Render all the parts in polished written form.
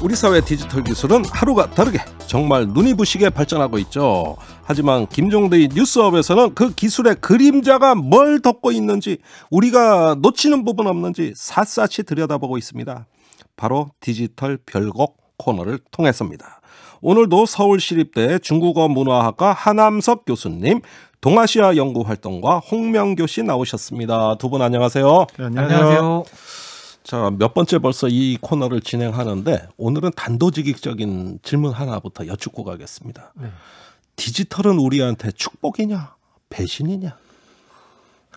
우리 사회 디지털 기술은 하루가 다르게 정말 눈이 부시게 발전하고 있죠. 하지만 김종대의 뉴스업에서는 그 기술의 그림자가 뭘 덮고 있는지, 우리가 놓치는 부분 없는지 샅샅이 들여다보고 있습니다. 바로 디지털 별곡 코너를 통해서입니다. 오늘도 서울시립대 중국어 문화학과 하남석 교수님, 동아시아 연구활동가 홍명교 씨 나오셨습니다. 두 분 안녕하세요. 네, 안녕하세요. 자, 몇 번째 벌써 이 코너를 진행하는데 오늘은 단도직입적인 질문 하나부터 여쭙고 가겠습니다. 네. 디지털은 우리한테 축복이냐 배신이냐?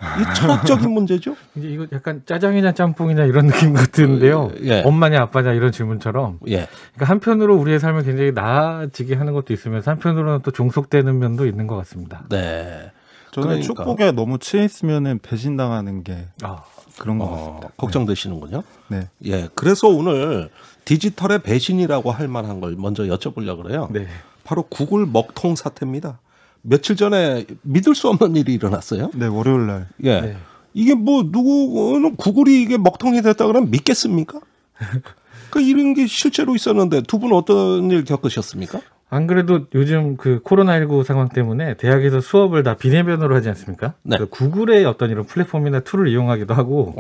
이 철학적인 문제죠. 이제 이거 약간 짜장이냐 짬뽕이냐 이런 느낌 같은데요. 예. 엄마냐 아빠냐 이런 질문처럼. 예. 그러니까 한편으로 우리의 삶을 굉장히 나아지게 하는 것도 있으면서 한편으로는 또 종속되는 면도 있는 것 같습니다. 네. 저는 그러니까. 축복에 너무 취해 있으면은 배신당하는 게 그런 것 같습니다. 걱정되시는군요. 네. 예. 그래서 오늘 디지털의 배신이라고 할 만한 걸 먼저 여쭤보려고 그래요. 네. 바로 구글 먹통 사태입니다. 며칠 전에 믿을 수 없는 일이 일어났어요. 네, 월요일 날. 예. 네. 이게 뭐 누구는 구글이 이게 먹통이 됐다 그러면 믿겠습니까? 그 이런 게 실제로 있었는데 두 분 어떤 일 겪으셨습니까? 안 그래도 요즘 그 코로나19 상황 때문에 대학에서 수업을 다 비대면으로 하지 않습니까? 네. 그 구글의 어떤 이런 플랫폼이나 툴을 이용하기도 하고,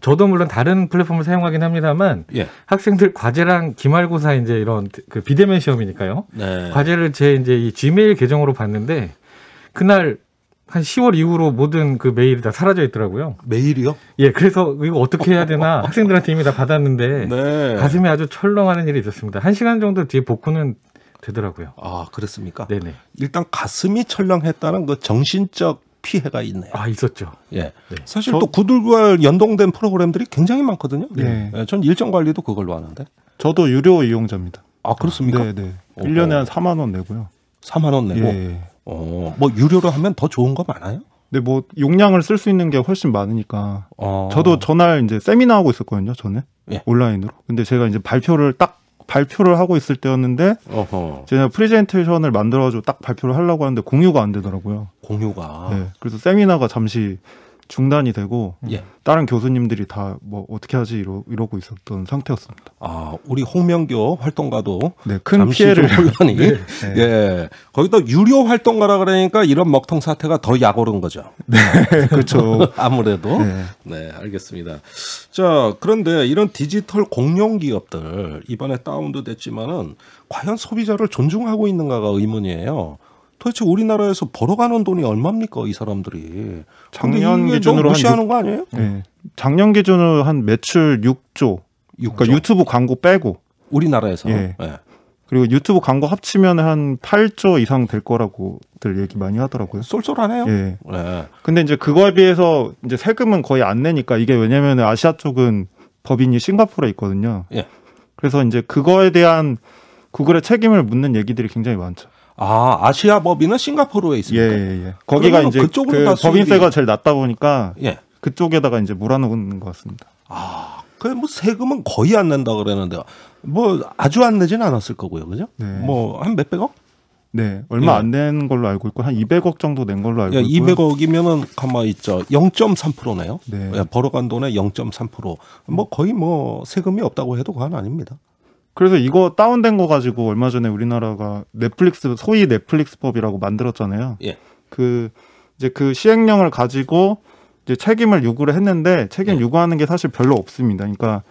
저도 물론 다른 플랫폼을 사용하긴 합니다만, 예. 학생들 과제랑 기말고사 이제 이런 그 비대면 시험이니까요. 네. 과제를 제 이제 이 지메일 계정으로 봤는데 그날 한 10월 이후로 모든 그 메일이 다 사라져 있더라고요. 메일이요? 예, 그래서 이거 어떻게 해야 되나 학생들한테 이미 다 받았는데 네. 가슴이 아주 철렁하는 일이 있었습니다. 1시간 정도 뒤에 복구는 되더라고요. 아, 그렇습니까? 네네. 일단 가슴이 철렁했다는 그 정신적 피해가 있네요. 아, 있었죠. 예. 네. 사실 또 구글과 연동된 프로그램들이 굉장히 많거든요. 네. 예, 전 일정 관리도 그걸로 하는데. 저도 유료 이용자입니다. 아, 그렇습니까? 네, 네. 1년에 한 4만 원 내고요. 4만 원 내고. 예. 뭐 유료로 하면 더 좋은 거 많아요? 근데 뭐 용량을 쓸 수 있는 게 훨씬 많으니까. 저도 전날 이제 세미나 하고 있었거든요, 저는. 예. 온라인으로. 근데 제가 이제 발표를 하고 있을 때였는데 제가 프레젠테이션을 만들어가지고 딱 발표를 하려고 하는데 공유가 안 되더라고요. 공유가. 네, 그래서 세미나가 잠시 중단이 되고 예. 다른 교수님들이 다 뭐 어떻게 하지 이러고 있었던 상태였습니다. 아, 우리 홍명교 활동가도 네, 큰 잠시 피해를 좀 혼란이. 네. 예. 거기다 유료 활동가라 그러니까 이런 먹통 사태가 더 약오른 거죠. 네, 그렇죠. 아무래도. 네. 네, 알겠습니다. 자, 그런데 이런 디지털 공룡 기업들 이번에 다운도 됐지만은 과연 소비자를 존중하고 있는가가 의문이에요. 도대체 우리나라에서 벌어가는 돈이 얼마입니까, 이 사람들이? 작년 이게 기준으로 너무 무시하는 거 아니에요? 네. 작년 기준으로 한 매출 6조. 그러니까 유튜브 광고 빼고. 우리나라에서. 예. 네. 그리고 유튜브 광고 합치면 한 8조 이상 될 거라고들 얘기 많이 하더라고요. 쏠쏠하네요. 예. 네. 근데 이제 그거에 비해서 이제 세금은 거의 안 내니까 이게 왜냐면 아시아 쪽은 법인이 싱가포르에 있거든요. 예. 그래서 이제 그거에 대한 구글의 책임을 묻는 얘기들이 굉장히 많죠. 아, 아시아 법인은 싱가포르에 있습니까? 예. 거기가 이제 그쪽으로 다 법인세가 제일 낮다 보니까 예. 그쪽에다가 이제 몰아넣는 것 같습니다. 아, 그 뭐 세금은 거의 안 낸다 그러는데 뭐 아주 안 내진 않았을 거고요, 그죠? 네. 뭐 한 몇백억? 네, 얼마 예. 안 낸 걸로 알고 있고 한 200억 정도 낸 걸로 알고 있고요. 200억이면은 가만히 있죠. 0.3%네요. 네. 예, 벌어간 돈의 0.3%. 뭐 거의 뭐 세금이 없다고 해도 과언 아닙니다. 그래서 이거 다운된 거 가지고 얼마 전에 우리나라가 소위 넷플릭스법이라고 만들었잖아요. 예. 이제 그 시행령을 가지고 이제 책임을 요구를 했는데 책임 요구하는 게 사실 별로 없습니다. 그러니까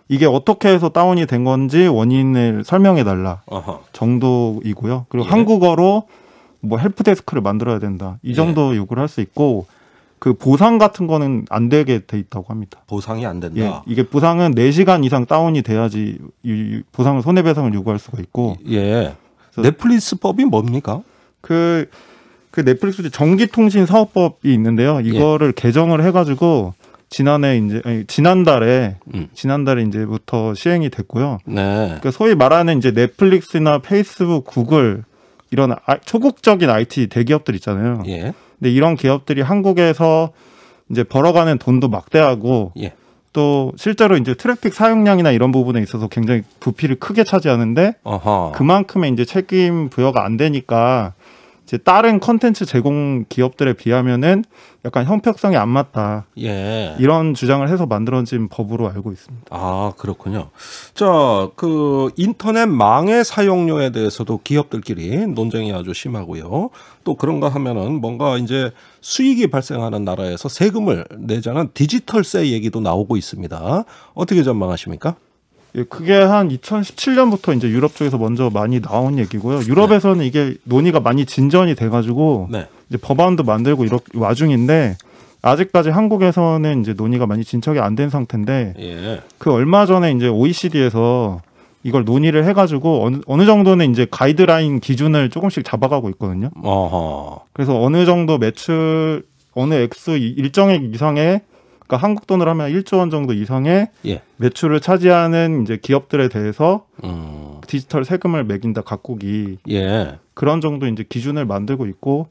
이게 어떻게 해서 다운이 된 건지 원인을 설명해 달라 정도이고요. 그리고 한국어로 뭐 헬프데스크를 만들어야 된다. 이 정도 요구를 할 수 있고 그 보상 같은 거는 안 되게 돼 있다고 합니다. 보상이 안 된다. 예, 이게 보상은 4시간 이상 다운이 돼야지 보상을 손해배상을 요구할 수가 있고. 예. 넷플릭스법이 뭡니까? 그 넷플릭스 정기통신 사업법이 있는데요. 이거를 개정을 해가지고 지난달에 이제부터 시행이 됐고요. 네. 그러니까 소위 말하는 이제 넷플릭스나 페이스북, 구글 이런 초국적인 IT 대기업들 있잖아요. 예. 근데 이런 기업들이 한국에서 이제 벌어가는 돈도 막대하고 예. 또 실제로 이제 트래픽 사용량이나 이런 부분에 있어서 굉장히 부피를 크게 차지하는데 그만큼의 이제 책임 부여가 안 되니까 이제 다른 컨텐츠 제공 기업들에 비하면은 약간 형평성이 안 맞다. 예. 이런 주장을 해서 만들어진 법으로 알고 있습니다. 아, 그렇군요. 자, 그 인터넷 망의 사용료에 대해서도 기업들끼리 논쟁이 아주 심하고요. 또 그런가 하면은 뭔가 이제 수익이 발생하는 나라에서 세금을 내자는 디지털세 얘기도 나오고 있습니다. 어떻게 전망하십니까? 예, 그게 한 2017년부터 이제 유럽 쪽에서 먼저 많이 나온 얘기고요. 유럽에서는 이게 논의가 많이 진전이 돼가지고 네. 이제 법안도 만들고 이런 와중인데 아직까지 한국에서는 이제 논의가 많이 진척이 안 된 상태인데 예. 그 얼마 전에 이제 OECD에서 이걸 논의를 해가지고 어느 정도는 이제 가이드라인 기준을 조금씩 잡아가고 있거든요. 어허. 그래서 어느 정도 매출 어느 액수 일정액 이상의 그러니까 한국 돈으로 하면 1조 원 정도 이상의 예. 매출을 차지하는 이제 기업들에 대해서 디지털 세금을 매긴다 각국이 예. 그런 정도 이제 기준을 만들고 있고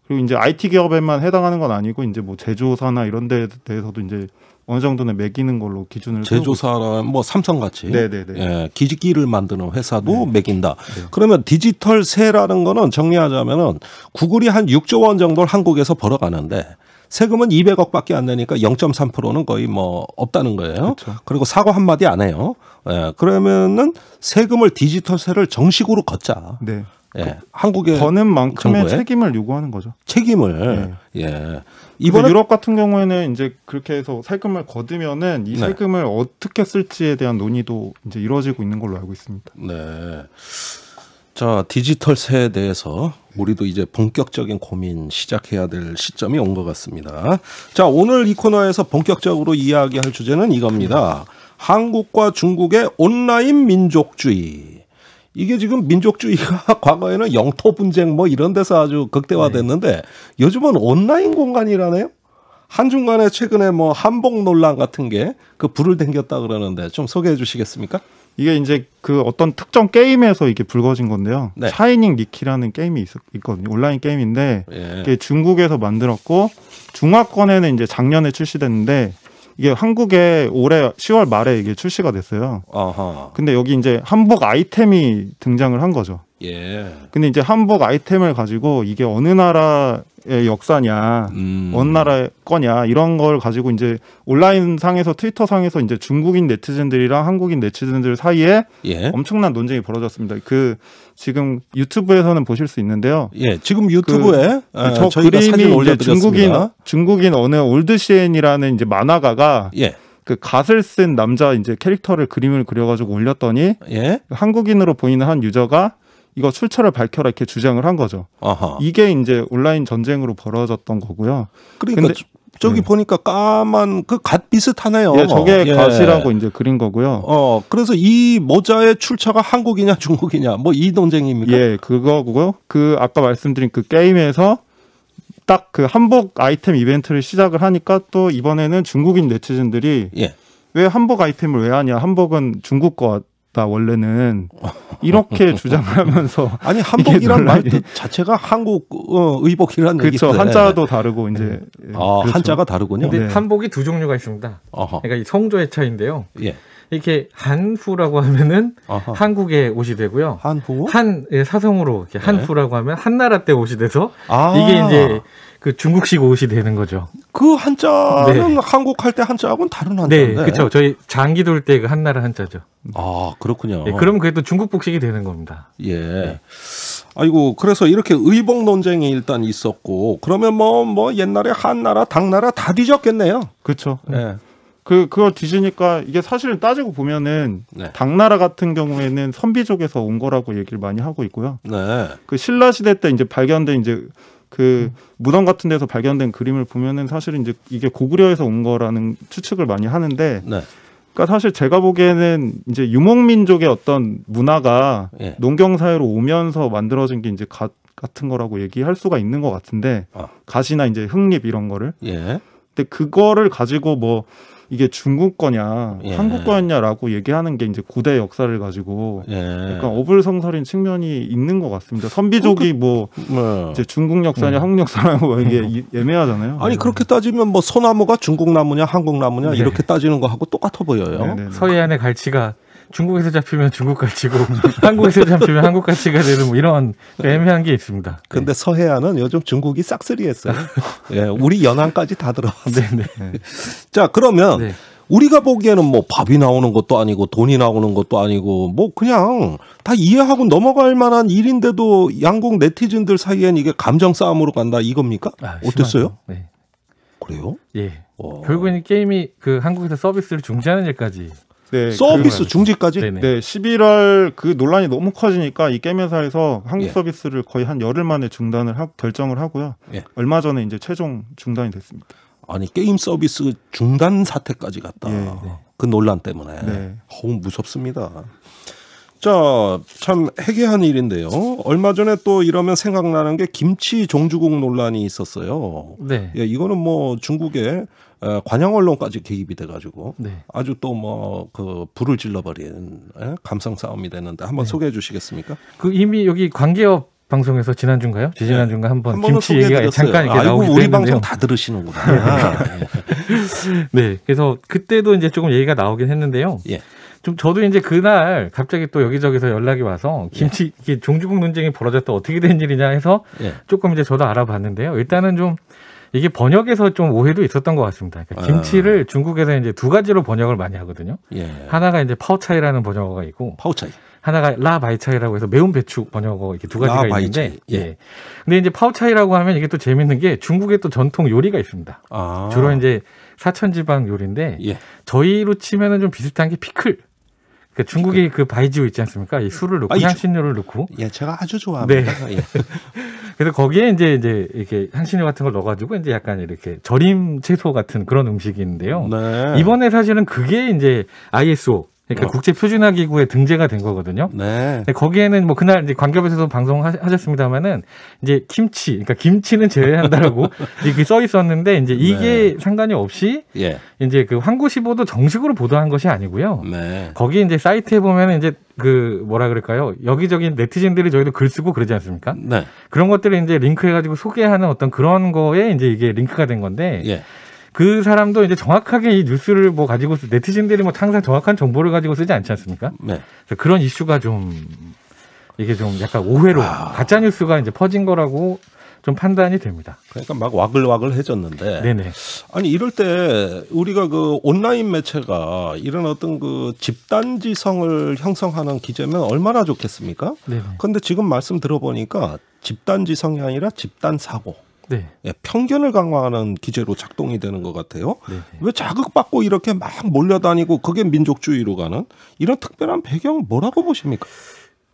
그리고 이제 IT 기업에만 해당하는 건 아니고 이제 뭐 제조사나 이런 데에 대해서도 이제 어느 정도는 매기는 걸로 기준을 제조사라 뭐 삼성 같이 네네네. 예, 기기를 만드는 회사도 네. 매긴다. 네. 그러면 디지털세라는 거는 정리하자면은 구글이 한 6조 원 정도를 한국에서 벌어가는데 세금은 200억밖에 안 내니까 0.3%는 거의 뭐 없다는 거예요. 그렇죠. 그리고 사과 한마디 안 해요. 예, 그러면은 세금을 디지털세를 정식으로 걷자. 네. 예, 한국의 버는 만큼의 정부에 책임을 요구하는 거죠. 책임을 예. 이번 이번에 유럽 같은 경우에는 이제 그렇게 해서 세금을 거두면은 이 네. 세금을 어떻게 쓸지에 대한 논의도 이제 이루어지고 있는 걸로 알고 있습니다. 네. 자, 디지털세에 대해서 우리도 이제 본격적인 고민 시작해야 될 시점이 온 것 같습니다. 자, 오늘 이 코너에서 본격적으로 이야기할 주제는 이겁니다. 한국과 중국의 온라인 민족주의. 이게 지금 민족주의가 과거에는 영토 분쟁 뭐 이런 데서 아주 극대화됐는데 요즘은 온라인 공간이라네요. 한중간에 최근에 뭐 한복 논란 같은 게 그 불을 댕겼다 그러는데 좀 소개해 주시겠습니까? 이게 이제 그 어떤 특정 게임에서 이게 불거진 건데요. 네. 샤이닝 니키라는 게임이 있거든요. 온라인 게임인데 예. 이게 중국에서 만들었고 중화권에는 이제 작년에 출시됐는데 이게 한국에 올해 10월 말에 이게 출시가 됐어요. 아하. 근데 여기 이제 한복 아이템이 등장을 한 거죠. 예. 근데 이제 한복 아이템을 가지고 이게 어느 나라의 역사냐, 어느 나라의 거냐 이런 걸 가지고 이제 온라인 상에서 트위터 상에서 이제 중국인 네티즌들이랑 한국인 네티즌들 사이에 예. 엄청난 논쟁이 벌어졌습니다. 그 지금 유튜브에서는 보실 수 있는데요. 예. 지금 유튜브에 저 저희가 사진 그림이 이제 올려드렸습니다. 중국인 어느 올드시엔이라는 이제 만화가가 예. 그 갓을 쓴 남자 이제 캐릭터를 그림을 그려가지고 올렸더니 예. 한국인으로 보이는 한 유저가 이거 출처를 밝혀라 이렇게 주장을 한 거죠. 아하. 이게 이제 온라인 전쟁으로 벌어졌던 거고요. 그러니까 근데- 저기 네. 보니까 까만 그 갓 비슷하네요. 예, 저게 예. 갓이라고 이제 그린 거고요. 그래서 이 모자의 출처가 한국이냐 중국이냐 뭐 이 논쟁입니까? 예, 그거고요. 그 아까 말씀드린 그 게임에서 딱 그 한복 아이템 이벤트를 시작을 하니까 또 이번에는 중국인 네티즌들이 예. 왜 한복 아이템을 왜 하냐? 한복은 중국 거다 원래는 이렇게 주장을 하면서 아니 한복이란 논란이- 말 뜻 자체가 한국 의복이라는 그렇죠. 얘기인데. 한자도 다르고 이제 아, 그렇죠. 한자가 다르군요. 근데 네. 한복이 두 종류가 있습니다. 어허. 그러니까 이 성조의 차이인데요. 예. 이렇게 한후라고 하면은 어허. 한국의 옷이 되고요. 한후? 한 사성으로 이렇게 한후라고 하면 한나라 때 옷이 돼서 아. 이게 이제 그 중국식 옷이 되는 거죠. 그 한자는 네. 한국 할 때 한자하고는 다른 네, 한자인데. 그렇죠. 저희 장기 돌 때 그 한나라 한자죠. 아, 그렇군요. 네, 그럼 그게 또 중국 복식이 되는 겁니다. 예. 아이고, 그래서 이렇게 의복 논쟁이 일단 있었고, 그러면 뭐 옛날에 한나라, 당나라 다 뒤졌겠네요. 그렇죠. 예. 그걸 뒤지니까 이게 사실은 따지고 보면은 네. 당나라 같은 경우에는 선비족에서 온 거라고 얘기를 많이 하고 있고요. 네. 그 신라 시대 때 이제 발견된 이제 그 무덤 같은 데서 발견된 그림을 보면은 사실은 이제 이게 고구려에서 온 거라는 추측을 많이 하는데, 네. 그러니까 사실 제가 보기에는 이제 유목민족의 어떤 문화가 예. 농경 사회로 오면서 만들어진 게 이제 갓 같은 거라고 얘기할 수가 있는 것 같은데, 아. 갓이나 이제 흙립 이런 거를. 예. 근데 그거를 가지고 뭐 이게 중국 거냐 예. 한국 거였냐라고 얘기하는 게 이제 고대 역사를 가지고 예. 약간 어불성설인 측면이 있는 것 같습니다. 선비족이 뭐 뭐. 이제 중국 역사냐 한국 역사냐 뭐 이게 애매하잖아요. 아니 그렇게 따지면 뭐 소나무가 중국 나무냐 한국 나무냐 네. 이렇게 따지는 거 하고 똑같아 보여요. 네네네. 서해안의 갈치가 중국에서 잡히면 중국 가치고 한국에서 잡히면 한국 가치가 되는 뭐 이런 애매한 게 있습니다. 근데 서해안은 요즘 중국이 싹쓸이했어요. 예, 우리 연안까지 다 들어왔어요. 네네. 자, 그러면 네. 우리가 보기에는 뭐 밥이 나오는 것도 아니고 돈이 나오는 것도 아니고 뭐 그냥 다 이해하고 넘어갈 만한 일인데도 양국 네티즌들 사이엔 이게 감정 싸움으로 간다 이겁니까? 어땠어요? 네. 그래요? 예. 결국에는 게임이 그 한국에서 서비스를 중지하는 일까지. 네, 서비스 중지까지? 네네. 네, 11월 그 논란이 너무 커지니까 이 게임 회사에서 한국 예. 서비스를 거의 한 열흘 만에 중단을 결정을 하고요. 예. 얼마 전에 이제 최종 중단이 됐습니다. 아니 게임 서비스 중단 사태까지 갔다. 예. 그 논란 때문에. 네. 무섭습니다. 자, 참 해괴한 일인데요. 얼마 전에 또 이러면 생각나는 게 김치 종주국 논란이 있었어요. 네. 예, 이거는 뭐 중국의 관영 언론까지 개입이 돼가지고 네. 아주 또 뭐 그 불을 질러버린 감성 싸움이 됐는데 한번 네. 소개해 주시겠습니까? 그 이미 여기 관계업 방송에서 지난주인가요? 지난주인가 한번 번은 김치 얘기가 잠깐 이렇게 나오기도 우리 했는데요. 방송 다 들으시는구나. 네, 그래서 그때도 이제 조금 얘기가 나오긴 했는데요. 예. 좀 저도 이제 그날 갑자기 또 여기저기서 연락이 와서 김치 이게 종주국 논쟁이 벌어졌다 어떻게 된 일이냐 해서 예. 조금 이제 저도 알아봤는데요. 일단은 좀 이게 번역에서 좀 오해도 있었던 것 같습니다. 그러니까 김치를 중국에서 이제 두 가지로 번역을 많이 하거든요. 예. 하나가 이제 파오차이라는 번역어가 있고 파우차이. 하나가 라바이차이라고 해서 매운 배추 번역어 이렇게 두 가지가 라바이차이. 있는데, 예. 예. 근데 이제 파오차이라고 하면 이게 또 재밌는 게 중국의 또 전통 요리가 있습니다. 아. 주로 이제 사천지방 요리인데 예. 저희로 치면은 좀 비슷한 게 피클. 그러니까 중국의 그 바이지오 있지 않습니까? 이 술을 넣고 향신료를 넣고. 예, 제가 아주 좋아합니다. 네. 예. 그래서 거기에 이제 이렇게 향신료 같은 걸 넣어가지고 이제 약간 이렇게 절임 채소 같은 그런 음식이 있는데요. 네. 이번에 사실은 그게 이제 ISO 그러니까 국제 표준화 기구에 등재가 된 거거든요. 네. 근데 거기에는 뭐 그날 이제 관계업에서도 방송하셨습니다만은 이제 김치, 그러니까 김치는 제외한다라고 이렇게 써 있었는데 이제 이게 상관이 없이 예. 이제 그 환구시보도 정식으로 보도한 것이 아니고요. 네. 거기 이제 사이트에 보면 이제 그 뭐라 그럴까요? 여기저기 네티즌들이 저희도 글 쓰고 그러지 않습니까? 네. 그런 것들을 이제 링크해가지고 소개하는 어떤 그런 거에 이제 이게 링크가 된 건데. 예. 그 사람도 이제 정확하게 이 뉴스를 뭐 가지고 네티즌들이 뭐 항상 정확한 정보를 가지고 쓰지 않지 않습니까? 네. 그래서 그런 이슈가 좀 이게 좀 약간 오해로 가짜 뉴스가 이제 퍼진 거라고 좀 판단이 됩니다. 그러니까 막 와글와글해졌는데. 네네. 아니 이럴 때 우리가 그 온라인 매체가 이런 어떤 그 집단지성을 형성하는 기제면 얼마나 좋겠습니까? 네네. 그런데 지금 말씀 들어보니까 집단지성이 아니라 집단사고. 네. 예, 편견을 강화하는 기제로 작동이 되는 것 같아요. 네네. 왜 자극받고 이렇게 막 몰려다니고 그게 민족주의로 가는 이런 특별한 배경 뭐라고 보십니까?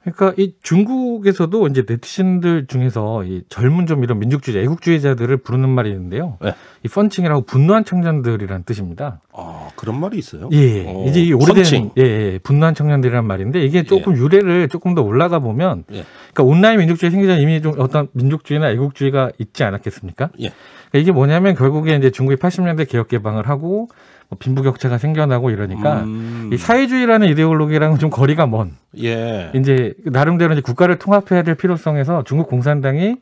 그러니까 이 중국에서도 이제 네티즌들 중에서 이 젊은 좀 이런 민족주의, 애국주의자들을 부르는 말이 있는데요. 네. 이 펀칭이라고 분노한 청년들이란 뜻입니다. 아 그런 말이 있어요? 예, 이제 이 오래된 펀칭. 분노한 청년들이란 말인데 이게 조금 유래를 조금 더 올라가 보면, 예. 그러니까 온라인 민족주의 생기자 이미 좀 어떤 민족주의나 애국주의가 있지 않았겠습니까? 예. 그러니까 이게 뭐냐면 결국에 이제 중국이 80년대 개혁 개방을 하고 뭐 빈부격차가 생겨나고 이러니까 이 사회주의라는 이데올로기랑은 좀 거리가 먼. 예. 이제 나름대로 이제 국가를 통합해야 될 필요성에서 중국 공산당이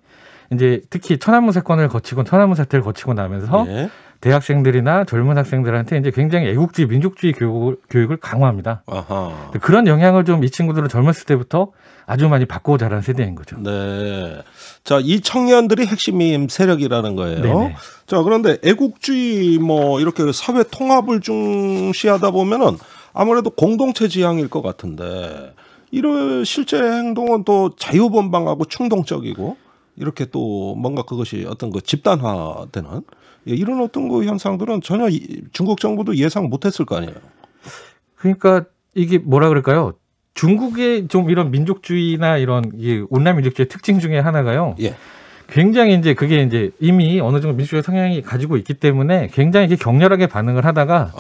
이제 특히 천안문 사건을 거치고 천안문 사태를 거치고 나면서 예. 대학생들이나 젊은 학생들한테 이제 굉장히 애국주의, 민족주의 교육을 강화합니다. 아하. 그런 영향을 좀 이 친구들은 젊었을 때부터 아주 많이 받고 자란 세대인 거죠. 네. 자, 이 청년들이 핵심 세력이라는 거예요. 네네. 자, 그런데 애국주의 뭐 이렇게 사회 통합을 중시하다 보면은 아무래도 공동체 지향일 것 같은데 이런 실제 행동은 또 자유분방하고 충동적이고 이렇게 또 뭔가 그것이 어떤 그 집단화되는 이런 어떤 그 현상들은 전혀 중국 정부도 예상 못했을 거 아니에요. 그러니까 이게 뭐라 그럴까요? 중국의 좀 이런 민족주의나 이런 이 온라인 민족주의 특징 중에 하나가요. 예. 굉장히 이제 그게 이제 이미 어느 정도 민주주의 성향이 가지고 있기 때문에 굉장히 이렇게 격렬하게 반응을 하다가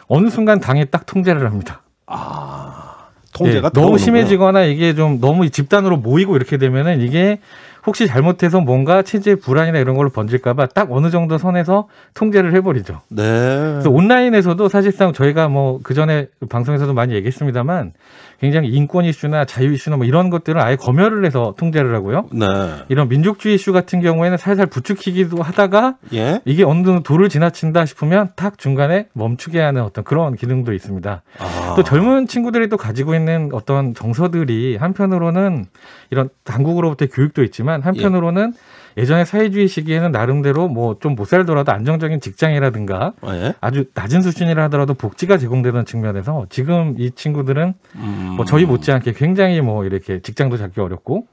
어느 순간 당이 딱 통제를 합니다. 아, 통제가 너무 심해지거나 이게 좀 너무 집단으로 모이고 이렇게 되면은 이게 혹시 잘못해서 뭔가 체제 불안이나 이런 걸로 번질까봐 딱 어느 정도 선에서 통제를 해버리죠. 네. 그래서 온라인에서도 사실상 저희가 뭐 그 전에 방송에서도 많이 얘기했습니다만 굉장히 인권 이슈나 자유 이슈나 뭐 이런 것들을 아예 검열을 해서 통제를 하고요. 네. 이런 민족주의 이슈 같은 경우에는 살살 부추기기도 하다가 예. 이게 어느 정도 도를 지나친다 싶으면 탁 중간에 멈추게 하는 어떤 그런 기능도 있습니다. 아. 또 젊은 친구들이 또 가지고 있는 어떤 정서들이 한편으로는 이런 당국으로부터의 교육도 있지만 한편으로는 예전에 사회주의 시기에는 나름대로 뭐 좀 못 살더라도 안정적인 직장이라든가 예. 아주 낮은 수준이라 하더라도 복지가 제공되는 측면에서 지금 이 친구들은 뭐 저희 못지않게 굉장히 뭐 이렇게 직장도 잡기 어렵고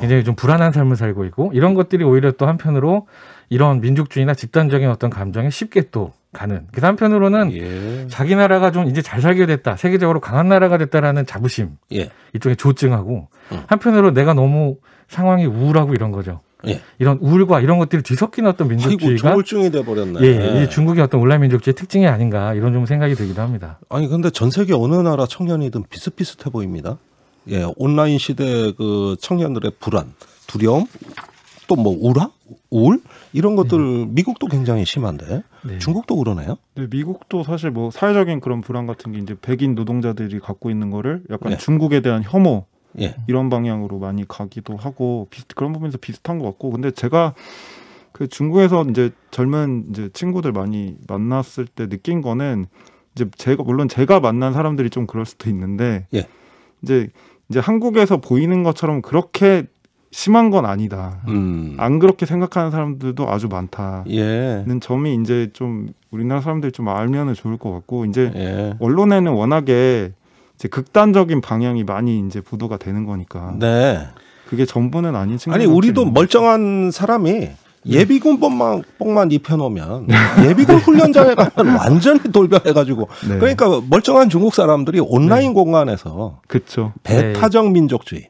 굉장히 좀 불안한 삶을 살고 있고 이런 것들이 오히려 또 한편으로 이런 민족주의나 집단적인 어떤 감정에 쉽게 또 가는. 그래서 한편으로는 예. 자기 나라가 좀 이제 잘 살게 됐다, 세계적으로 강한 나라가 됐다라는 자부심, 예. 이쪽에 조증하고 한편으로 내가 너무 상황이 우울하고 이런 거죠. 예. 이런 우울과 이런 것들이 뒤섞인 어떤 아이고, 민족주의가 조울증이 돼 버렸네. 이 중국의 어떤 온라인 민족주의 특징이 아닌가 이런 좀 생각이 들기도 합니다. 아니 근데 전 세계 어느 나라 청년이든 비슷비슷해 보입니다. 예, 온라인 시대 그 청년들의 불안, 두려움, 또 뭐 우울 이런 것들 미국도 굉장히 심한데 네. 중국도 그러네요. 네, 미국도 사실 뭐 사회적인 그런 불안 같은 게 이제 백인 노동자들이 갖고 있는 거를 약간 네. 중국에 대한 혐오 예. 이런 방향으로 많이 가기도 하고 그런 부분에서 비슷한 것 같고 근데 제가 그 중국에서 이제 젊은 이제 친구들 많이 만났을 때 느낀 거는 이제 물론 제가 만난 사람들이 좀 그럴 수도 있는데 예. 이제 한국에서 보이는 것처럼 그렇게 심한 건 아니다. 안 그렇게 생각하는 사람들도 아주 많다는 예. 점이 이제 좀 우리나라 사람들이 좀 알면은 좋을 것 같고 이제 예. 언론에는 워낙에 이제 극단적인 방향이 많이 이제 보도가 되는 거니까 네. 그게 전부는 아닌 친구들. 아니 우리도 멀쩡한 사람이 예비군 뽕만 입혀놓으면 예비군 훈련장에 가면 완전히 돌변해가지고 네. 그러니까 멀쩡한 중국 사람들이 온라인 공간에서 그렇죠. 배타적 민족주의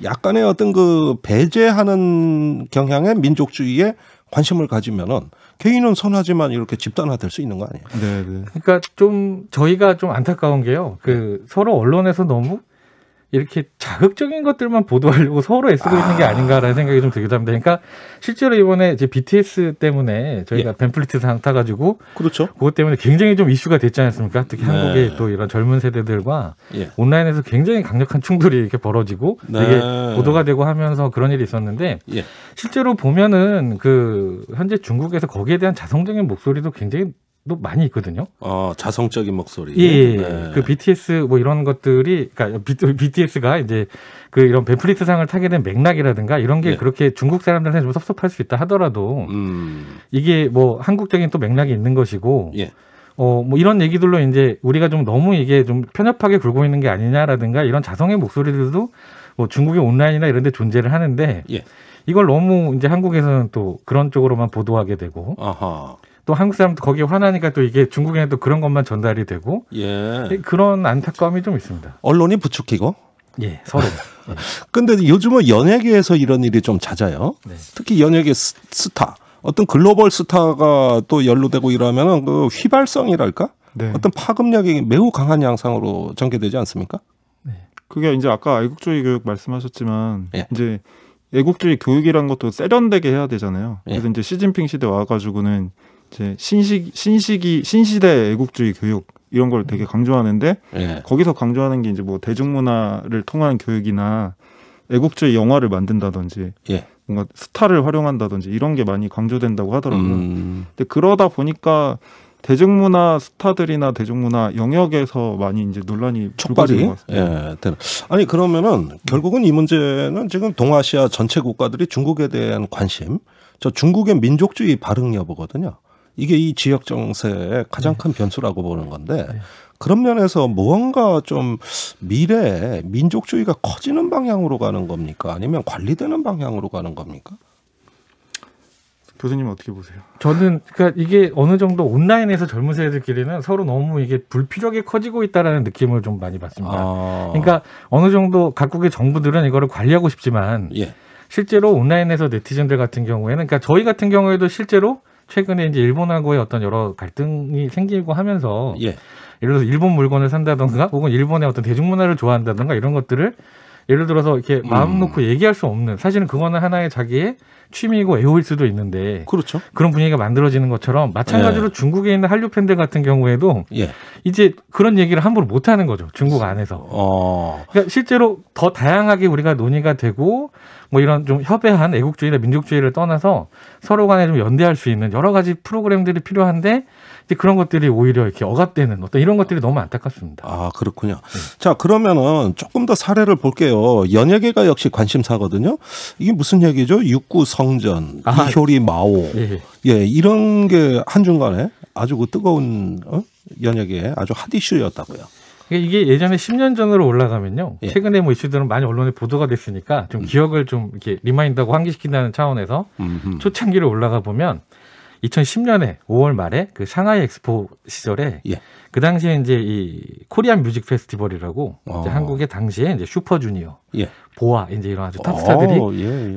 약간의 어떤 그 배제하는 경향의 민족주의에 관심을 가지면은 개인은 선하지만 이렇게 집단화될 수 있는 거 아니에요? 네. 그러니까 좀 저희가 좀 안타까운 게요. 그 서로 언론에서 너무 이렇게 자극적인 것들만 보도하려고 서로 애쓰고 있는 게 아닌가라는 생각이 좀 들기도 합니다. 그러니까 실제로 이번에 이제 BTS 때문에 저희가 벤플리트상 타가지고 그렇죠. 그것 때문에 굉장히 좀 이슈가 됐지 않습니까? 특히 네. 한국의 또 이런 젊은 세대들과 예. 온라인에서 굉장히 강력한 충돌이 이렇게 벌어지고 네. 이게 보도가 되고 하면서 그런 일이 있었는데 예. 실제로 보면은 그 현재 중국에서 거기에 대한 자성적인 목소리도 굉장히 또 많이 있거든요. 자성적인 목소리. 예. 네. 그 BTS 뭐 이런 것들이 그러니까 BTS가 이제 그 이런 벤플리트상을 타게 된 맥락이라든가 이런 게 예. 그렇게 중국 사람들한테 좀 섭섭할 수 있다 하더라도 이게 뭐 한국적인 또 맥락이 있는 것이고 예. 뭐 이런 얘기들로 이제 우리가 좀 너무 이게 좀 편협하게 굴고 있는 게 아니냐라든가 이런 자성의 목소리들도 뭐 중국의 온라인이나 이런 데 존재를 하는데 예. 이걸 너무 이제 한국에서는 또 그런 쪽으로만 보도하게 되고 아하. 또 한국 사람도 거기에 화나니까 또 이게 중국에는 또 그런 것만 전달이 되고 예. 그런 안타까움이 좀 있습니다. 언론이 부추기고. 예, 서로. 근데 요즘은 연예계에서 이런 일이 좀 잦아요. 네. 특히 연예계 스타, 어떤 글로벌 스타가 또 연루되고 이러면은 그 휘발성이랄까? 네. 어떤 파급력이 매우 강한 양상으로 전개되지 않습니까? 그게 이제 아까 애국주의 교육 말씀하셨지만 예. 이제 애국주의 교육이란 것도 세련되게 해야 되잖아요. 예. 그래서 이제 시진핑 시대 와가지고는 이제 신시대 애국주의 교육 이런 걸 되게 강조하는데 예. 거기서 강조하는 게 이제 뭐 대중문화를 통한 교육이나 애국주의 영화를 만든다든지 예. 뭔가 스타를 활용한다든지 이런 게 많이 강조된다고 하더라고요. 근데 그러다 보니까 대중문화 스타들이나 대중문화 영역에서 많이 이제 논란이 불거지는 촉발이. 것 같습니다. 예. 아니 그러면은 결국은 이 문제는 지금 동아시아 전체 국가들이 중국에 대한 관심, 저 중국의 민족주의 발흥 여부거든요. 이게 이 지역 정세의 가장 큰 변수라고 보는 건데 그런 면에서 무언가 좀 미래에 민족주의가 커지는 방향으로 가는 겁니까? 아니면 관리되는 방향으로 가는 겁니까? 교수님 어떻게 보세요? 저는 그러니까 이게 어느 정도 온라인에서 젊은 세대들끼리는 서로 너무 이게 불필요하게 커지고 있다라는 느낌을 좀 많이 받습니다. 그러니까 어느 정도 각국의 정부들은 이거를 관리하고 싶지만 예. 실제로 온라인에서 네티즌들 같은 경우에는 그러니까 저희 같은 경우에도 실제로 최근에 이제 일본하고의 어떤 여러 갈등이 생기고 하면서 예. 예를 들어서 일본 물건을 산다던가 혹은 일본의 어떤 대중문화를 좋아한다던가 이런 것들을 예를 들어서 이렇게 마음 놓고 얘기할 수 없는, 사실은 그거는 하나의 자기의 취미이고 애호일 수도 있는데 그렇죠. 그런 분위기가 만들어지는 것처럼 마찬가지로 중국에 있는 한류 팬들 같은 경우에도 예. 이제 그런 얘기를 함부로 못 하는 거죠. 중국 안에서. 그러니까 실제로 더 다양하게 우리가 논의가 되고 뭐 이런 좀 협회한 애국주의나 민족주의를 떠나서 서로 간에 좀 연대할 수 있는 여러 가지 프로그램들이 필요한데 이제 그런 것들이 오히려 이렇게 억압되는 어떤 이런 것들이 너무 안타깝습니다. 아, 그렇군요. 자, 그러면은 조금 더 사례를 볼게요. 연예계가 역시 관심사거든요. 이게 무슨 얘기죠? 육구 성전, 이효리 마오. 예, 이런 게 한중간에 아주 그 뜨거운 연예계에 아주 핫 이슈였다고요. 이게 예전에 10년 전으로 올라가면요. 최근에 뭐 이슈들은 많이 언론에 보도가 됐으니까 좀 기억을 좀 이렇게 리마인드하고 환기시킨다는 차원에서 초창기로 올라가 보면 2010년에 5월 말에 그 상하이 엑스포 시절에 그 당시에 이제 이 코리안 뮤직 페스티벌이라고 이제 한국의 당시에 이제 슈퍼주니어, 보아 이제 이런 아주 탑스타들이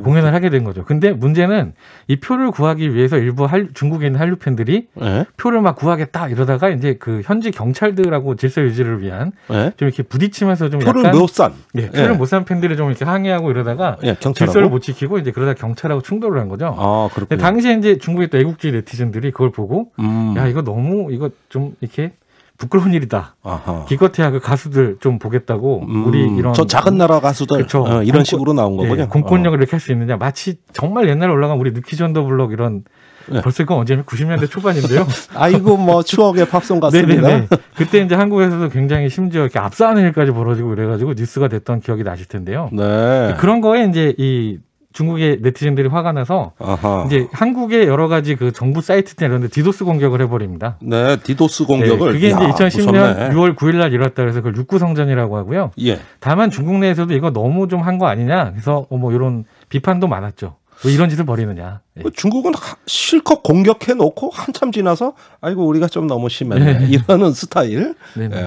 공연을 하게 된 거죠. 근데 문제는 이 표를 구하기 위해서 일부 중국에 있는 한류 팬들이 표를 막 구하겠다 이러다가 이제 그 현지 경찰들하고 질서 유지를 위한 좀 이렇게 부딪히면서 좀 표를 약간 못 산, 표를 못 산 팬들이 좀 이렇게 항의하고 이러다가 질서를 못 지키고 이제 그러다 경찰하고 충돌을 한 거죠. 아, 그렇군요. 당시에 이제 중국의 또 애국주의 네티즌들이 그걸 보고 야 이거 너무 이거 좀 이렇게 부끄러운 일이다. 기껏해야 그 가수들 좀 보겠다고 우리 이런 저 작은 나라 가수들 이런 식으로 나온 거군요. 공권력을 이렇게 할 수 있느냐. 마치 정말 옛날에 올라간 우리 느키즈 언더 블럭 이런 벌써 이건 언제면 90년대 초반인데요. 아이고 뭐 추억의 팝송 같습니다. 네네네. 그때 이제 한국에서도 굉장히 심지어 이렇게 압사하는 일까지 벌어지고 그래가지고 뉴스가 됐던 기억이 나실 텐데요. 네. 그런 거에 이제 이 중국의 네티즌들이 화가 나서 이제 한국의 여러 가지 그 정부 사이트나 이런 데 디도스 공격을 해버립니다. 네, 디도스 공격을. 그게 이제 2010년 무섭네. 6월 9일 날 일어났다 그래서 그걸 육구 성전이라고 하고요. 다만 중국 내에서도 이거 너무 좀 한 거 아니냐. 그래서 뭐 이런 비판도 많았죠. 왜 이런 짓을 벌이느냐. 중국은 실컷 공격해 놓고 한참 지나서 아이고 우리가 좀 너무 심했네. 이러는 스타일.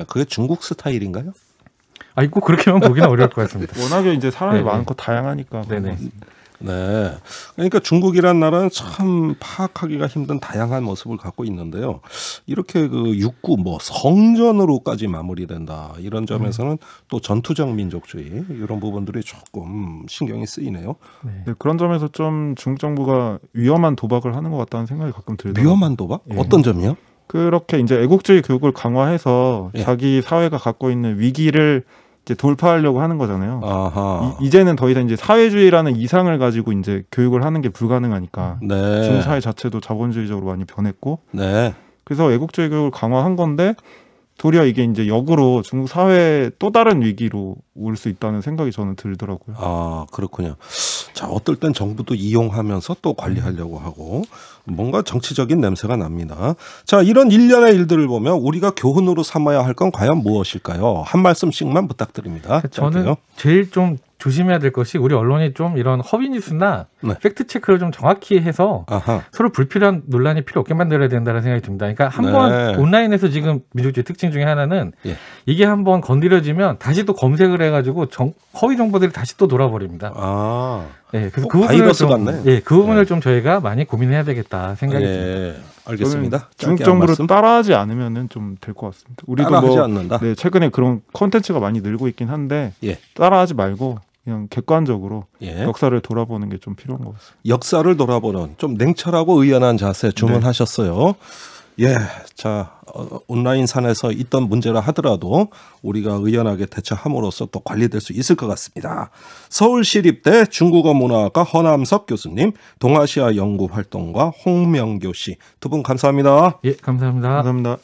그게 중국 스타일인가요? 아이고 그렇게만 보기는 어려울 것 같습니다. 워낙에 이제 사람이 많고 다양하니까. 네. 그러니까 중국이란 나라는 참 파악하기가 힘든 다양한 모습을 갖고 있는데요. 이렇게 그 육구 뭐 성전으로까지 마무리된다. 이런 점에서는 또 전투적 민족주의 이런 부분들이 조금 신경이 쓰이네요. 네, 그런 점에서 좀 중국 정부가 위험한 도박을 하는 것 같다는 생각이 가끔 들더라고요. 위험한 도박? 어떤 점이요? 그렇게 이제 애국주의 교육을 강화해서 자기 사회가 갖고 있는 위기를 이제 돌파하려고 하는 거잖아요. 이제는 더 이상 이제 사회주의라는 이상을 가지고 이제 교육을 하는 게 불가능하니까 중국 사회 자체도 자본주의적으로 많이 변했고 그래서 애국주의 교육을 강화한 건데 도리어 이게 이제 역으로 중국 사회에 또 다른 위기로 올 수 있다는 생각이 저는 들더라고요. 아, 그렇군요. 자, 어떨 땐 정부도 이용하면서 또 관리하려고 하고 뭔가 정치적인 냄새가 납니다. 자, 이런 일련의 일들을 보면 우리가 교훈으로 삼아야 할 건 과연 무엇일까요? 한 말씀씩만 부탁드립니다. 저는 제일 좀 조심해야 될 것이 우리 언론이 좀 이런 허위 뉴스나 팩트 체크를 좀 정확히 해서 서로 불필요한 논란이 필요 없게 만들어야 된다는 생각이 듭니다. 그러니까 한번 온라인에서 지금 민족주의 특징 중에 하나는 이게 한번 건드려지면 다시 또 검색을 해가지고 허위 정보들이 다시 또 돌아버립니다. 그래서 그 부분을 좀, 그 부분을 좀 저희가 많이 고민해야 되겠다 생각이 듭니다. 알겠습니다. 중국 정부를 따라하지 않으면은 좀 될 것 같습니다. 우리도 따라하지 않는다. 최근에 그런 콘텐츠가 많이 늘고 있긴 한데 따라하지 말고 그냥 객관적으로 역사를 돌아보는 게 좀 필요한 것 같습니다. 역사를 돌아보는 좀 냉철하고 의연한 자세 주문하셨어요. 자, 온라인 산에서 있던 문제라 하더라도 우리가 의연하게 대처함으로써 또 관리될 수 있을 것 같습니다. 서울시립대 중국어 문화학과 허남석 교수님, 동아시아 연구 활동가 홍명교 씨 두 분 감사합니다. 감사합니다. 감사합니다.